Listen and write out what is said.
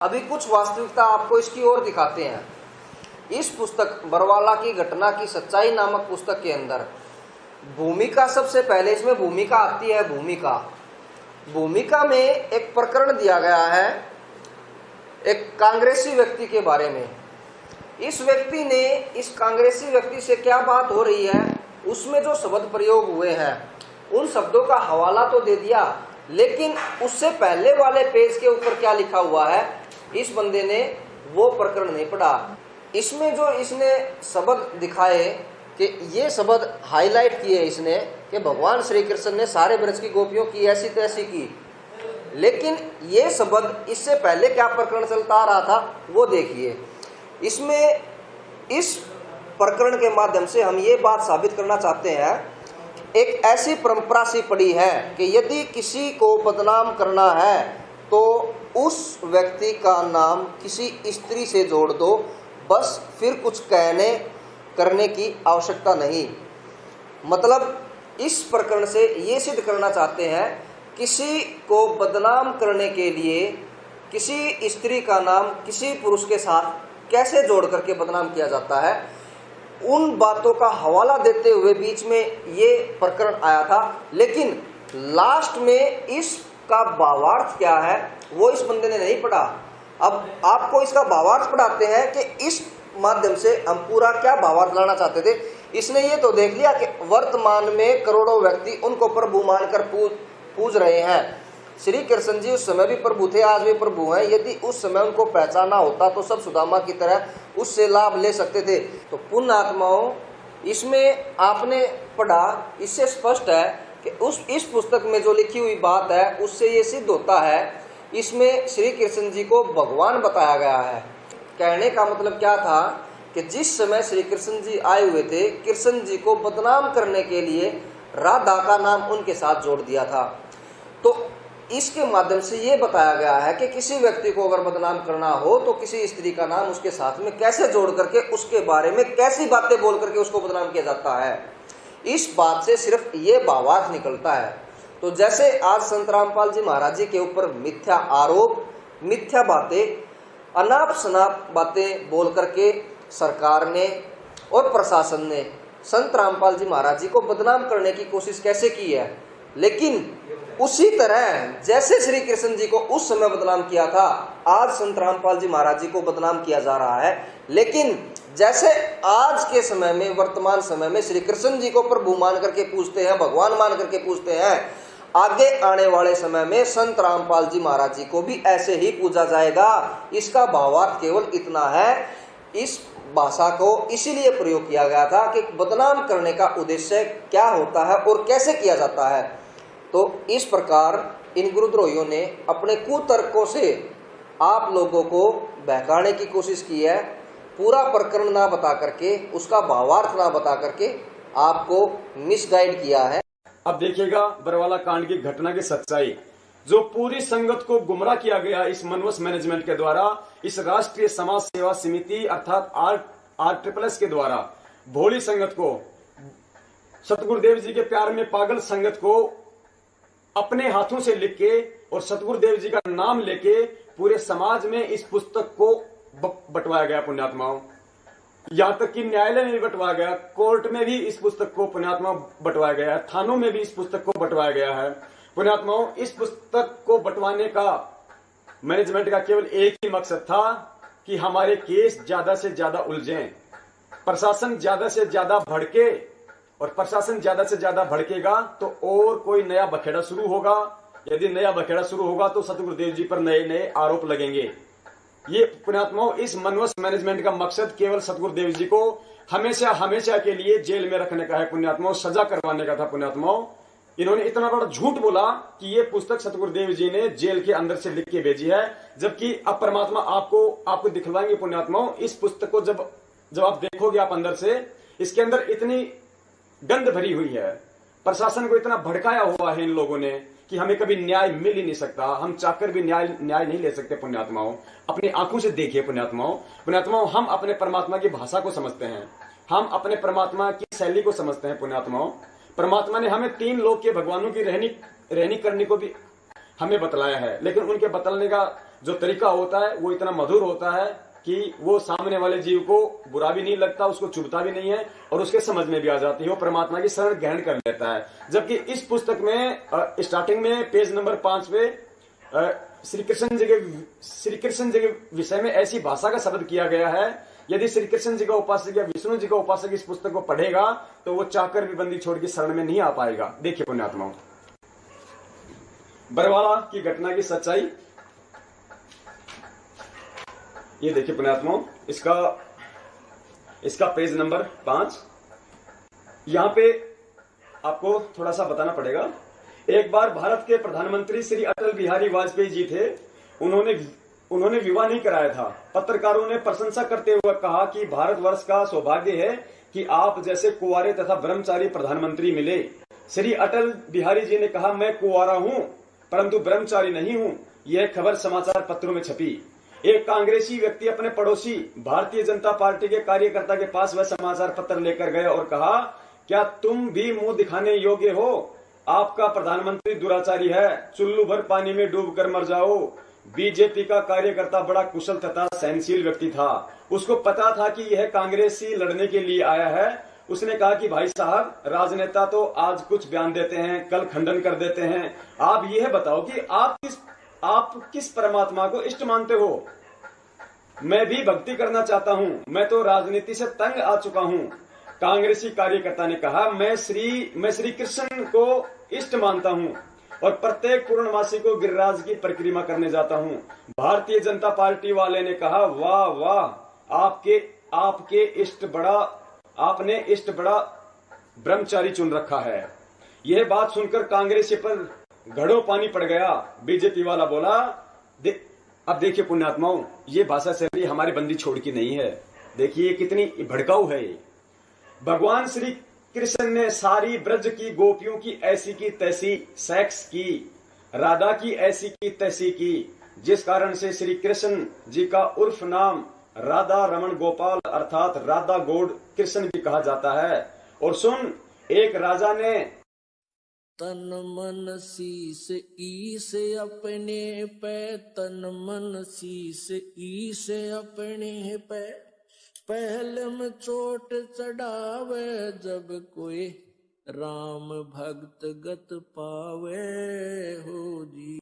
अभी कुछ वास्तविकता आपको इसकी ओर दिखाते हैं। इस पुस्तक बरवाला की घटना की सच्चाई नामक पुस्तक के अंदर भूमिका, सबसे पहले इसमें भूमिका आती है। भूमिका में एक प्रकरण दिया गया है एक कांग्रेसी व्यक्ति के बारे में। इस कांग्रेसी व्यक्ति से क्या बात हो रही है, उसमें जो शब्द प्रयोग हुए हैं उन शब्दों का हवाला तो दे दिया, लेकिन उससे पहले वाले पेज के ऊपर क्या लिखा हुआ है इस बंदे ने वो प्रकरण नहीं पढ़ा। इसमें जो इसने शब्द दिखाए कि ये शब्द हाईलाइट किए इसने कि भगवान श्री कृष्ण ने सारे ब्रज की गोपियों की ऐसी तैसी की, लेकिन ये शब्द इससे पहले क्या प्रकरण चलता आ रहा था वो देखिए। इसमें इस प्रकरण के माध्यम से हम ये बात साबित करना चाहते हैं, एक ऐसी परंपरा सी पड़ी है कि यदि किसी को बदनाम करना है तो उस व्यक्ति का नाम किसी स्त्री से जोड़ दो, बस फिर कुछ करने की आवश्यकता नहीं। मतलब इस प्रकरण से ये सिद्ध करना चाहते हैं, किसी को बदनाम करने के लिए किसी स्त्री का नाम किसी पुरुष के साथ कैसे जोड़ करके बदनाम किया जाता है, उन बातों का हवाला देते हुए बीच में ये प्रकरण आया था। लेकिन लास्ट में इसका भावार्थ क्या है वो इस बंदे ने नहीं पढ़ा। अब आपको इसका भावार्थ पढ़ाते हैं कि इस माध्यम से हम पूरा क्या भावार्थ लाना चाहते थे। इसने ये तो देख लिया कि वर्तमान में करोड़ों व्यक्ति उनको प्रभु मानकर पूज रहे हैं। श्री कृष्ण जी उस समय भी प्रभु थे, आज भी प्रभु हैं। यदि उस समय उनको पहचाना होता तो सब सुदामा की तरह उससे लाभ ले सकते थे। तो पुण्य आत्माओं, इसमें आपने पढ़ा, इससे स्पष्ट है कि इस पुस्तक में जो लिखी हुई बात है उससे ये सिद्ध होता है, इसमें श्री कृष्ण जी को भगवान बताया गया है। कहने का मतलब क्या था कि जिस समय श्री कृष्ण जी आए हुए थे, कृष्ण जी को बदनाम करने के लिए राधा का नाम उनके साथ जोड़ दिया था। तो इसके माध्यम से ये बताया गया है कि किसी व्यक्ति को अगर बदनाम करना हो तो किसी स्त्री का नाम उसके साथ में कैसे जोड़ करके उसके बारे में कैसी बातें बोल करके उसको बदनाम किया जाता है। इस बात से सिर्फ ये भावार्थ निकलता है। तो जैसे आज संत रामपाल जी महाराज जी के ऊपर मिथ्या आरोप, मिथ्या बातें, अनाप शनाप बातें बोल करके सरकार ने और प्रशासन ने संत रामपाल जी महाराज जी को बदनाम करने की कोशिश कैसे की है, लेकिन उसी तरह जैसे श्री कृष्ण जी को उस समय बदनाम किया था, आज संत रामपाल जी महाराज जी को बदनाम किया जा रहा है। लेकिन जैसे आज के समय में, वर्तमान समय में श्री कृष्ण जी को प्रभु मान करके पूजते हैं, भगवान मान करके पूजते हैं, आगे आने वाले समय में संत रामपाल जी महाराज जी को भी ऐसे ही पूजा जाएगा। इसका भावार्थ केवल इतना है। इस भाषा को इसीलिए प्रयोग किया गया था कि बदनाम करने का उद्देश्य क्या होता है और कैसे किया जाता है। तो इस प्रकार इन गुरुद्रोहियों ने अपने कुतर्कों से आप लोगों को बहकाने की कोशिश की है। पूरा प्रकरण ना बता करके, उसका भावार्थ ना बता करके आपको मिसगाइड किया है। अब देखिएगा बरवाला कांड की घटना की सच्चाई, जो पूरी संगत को गुमराह किया गया इस मनवस मैनेजमेंट के द्वारा, इस राष्ट्रीय समाज सेवा समिति अर्थात RSSS के द्वारा भोली संगत को, सतगुरुदेव जी के प्यार में पागल संगत को अपने हाथों से लिख के और सतगुरुदेव जी का नाम लेके पूरे समाज में इस पुस्तक को बंटवाया गया। पुण्यात्माओं, यहाँ तक कि न्यायालय में भी बंटवाया गया, कोर्ट में भी इस पुस्तक को पुण्यात्मा बंटवाया गया है, थानों में भी इस पुस्तक को बंटवाया गया है। पुण्यात्माओं, इस पुस्तक को बंटवाने का मैनेजमेंट का केवल एक ही मकसद था कि हमारे केस ज्यादा से ज्यादा उलझें, प्रशासन ज्यादा से ज्यादा भड़के, और प्रशासन ज्यादा से ज्यादा भड़केगा तो और कोई नया बखेड़ा शुरू होगा। यदि नया बखेड़ा शुरू होगा तो सतगुरुदेव जी पर नए नए आरोप लगेंगे। ये पुण्यात्माओं, इस मनवस मैनेजमेंट का मकसद केवल सतगुरुदेव जी को हमेशा हमेशा के लिए जेल में रखने का है। पुण्यात्माओं, सजा करवाने का था। पुण्यात्माओं, इन्होंने इतना बड़ा झूठ बोला कि ये पुस्तक सतगुरुदेव जी ने जेल के अंदर से लिख के भेजी है, जबकि अब परमात्मा आपको दिखलाएंगे। पुण्यात्माओं, इस पुस्तक को जब आप देखोगे आप अंदर से, इसके अंदर इतनी गंध भरी हुई है, प्रशासन को इतना भड़काया हुआ है इन लोगों ने कि हमें कभी न्याय मिल ही नहीं सकता। हम चाहकर भी न्याय नहीं ले सकते। पुण्यात्माओं, अपनी आंखों से देखिए। पुण्यात्माओं, हम अपने परमात्मा की भाषा को समझते हैं, हम अपने परमात्मा की शैली को समझते हैं। पुण्यात्माओं, परमात्मा ने हमें 3 लोक के भगवानों की रहनी करने को भी हमें बतलाया है, लेकिन उनके बतलाने का जो तरीका होता है वो इतना मधुर होता है कि वो सामने वाले जीव को बुरा भी नहीं लगता, उसको चुभता भी नहीं है और उसके समझ में भी आ जाती है, वो परमात्मा की शरण ग्रहण कर लेता है। जबकि इस पुस्तक में स्टार्टिंग में पेज नंबर 5 पे श्री कृष्ण जी के विषय में ऐसी भाषा का शब्द किया गया है, यदि श्री कृष्ण जी का उपासक या विष्णु जी का उपासक इस पुस्तक को पढ़ेगा तो वो चाहकर भी बंदी छोड़ के शरण में नहीं आ पाएगा। देखिए पुण्यात्माओं, बरवाला की घटना की सच्चाई ये देखिए पुण्यात्माओं, इसका पेज नंबर 5। यहां पे आपको थोड़ा सा बताना पड़ेगा। एक बार भारत के प्रधानमंत्री श्री अटल बिहारी वाजपेयी जी थे। उन्होंने विवाह नहीं कराया था। पत्रकारों ने प्रशंसा करते हुए कहा कि भारतवर्ष का सौभाग्य है कि आप जैसे कुंवारे तथा ब्रह्मचारी प्रधानमंत्री मिले। श्री अटल बिहारी जी ने कहा, मैं कुंवारा हूं परंतु ब्रह्मचारी नहीं हूं। यह खबर समाचार पत्रों में छपी। एक कांग्रेसी व्यक्ति अपने पड़ोसी भारतीय जनता पार्टी के कार्यकर्ता के पास वह समाचार पत्र लेकर गया और कहा, क्या तुम भी मुंह दिखाने योग्य हो? आपका प्रधानमंत्री दुराचारी है, चुल्लू भर पानी में डूबकर मर जाओ। बीजेपी का कार्यकर्ता बड़ा कुशल तथा सहनशील व्यक्ति था। उसको पता था कि यह कांग्रेसी लड़ने के लिए आया है। उसने कहा कि भाई साहब, राजनेता तो आज कुछ बयान देते हैं, कल खंडन कर देते हैं। आप यह बताओ कि आप किस परमात्मा को इष्ट मानते हो? मैं भी भक्ति करना चाहता हूं, मैं तो राजनीति से तंग आ चुका हूं। कांग्रेसी कार्यकर्ता ने कहा, मैं श्री कृष्ण को इष्ट मानता हूं और प्रत्येक पूर्णमासी को गिरिराज की परिक्रमा करने जाता हूं। भारतीय जनता पार्टी वाले ने कहा, वाह वाह, आपने इष्ट बड़ा ब्रह्मचारी चुन रखा है। यह बात सुनकर कांग्रेसी पर घड़ों पानी पड़ गया। बीजेपी वाला बोला, अब देखिए पुण्यात्माओं, ये भाषा शैली हमारे बंदी छोड़ की नहीं है। देखिए कितनी भड़काऊ है ये। भगवान श्री कृष्ण ने सारी ब्रज की गोपियों की ऐसी की तैसी सेक्स की, राधा की ऐसी की तैसी की, जिस कारण से श्री कृष्ण जी का उर्फ नाम राधा रमन गोपाल अर्थात राधा गौड़ कृष्ण भी कहा जाता है। और सुन, एक राजा ने तन मन शीस ईस अपने पे, तन मन शीस ईस अपने पे, पहले में चोट चढ़ावे, जब कोई राम भक्त गत पावे हो जी।